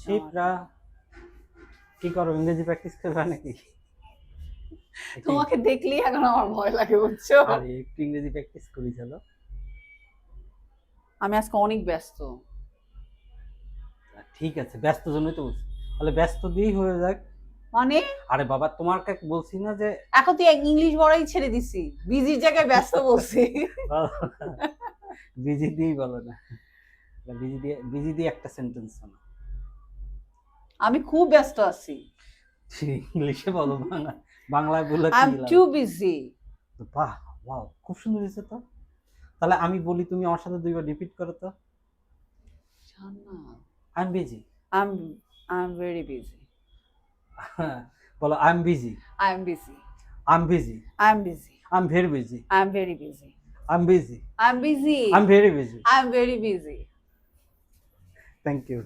শিপরা কি করো, ইংরেজি প্র্যাকটিস করবা নাকি? তোমাকে দেখলেই এখন আমার ভয় লাগে, বুঝছো? আরে একটু ইংরেজি প্র্যাকটিস করি চলো। আমি আজকে অনেক ব্যস্ত। ঠিক আছে, ব্যস্ত জন্যই তো বলছি, তাহলে ব্যস্ত দিয়েই হয়ে যাক। মানে আরে বাবা, তোমাকে বলছি না যে এখন তুই ইংলিশ বড়াই ছেড়ে দিছি, বিজির জায়গায় ব্যস্ত বলছি। বিজি দিয়েই বলো না, বিজি দিয়ে একটা সেন্টেন্স শোনো। আমি খুব ব্যস্ত আছি। ইংলিশে বলো, বাংলায় বললে আই কি এম লাগে? Too busy. বাহ, ওয়াও, খুব সুন্দর হয়েছে তো। তাহলে আমি বলি, তুমি আমার সাথে দুইবার রিপিট করো তো। I am busy. I am very busy. বলো, I am busy. I am busy. I am busy. I am busy. I am very busy. I am very busy. I am busy. I am busy. I am very busy. I am very busy. Thank you.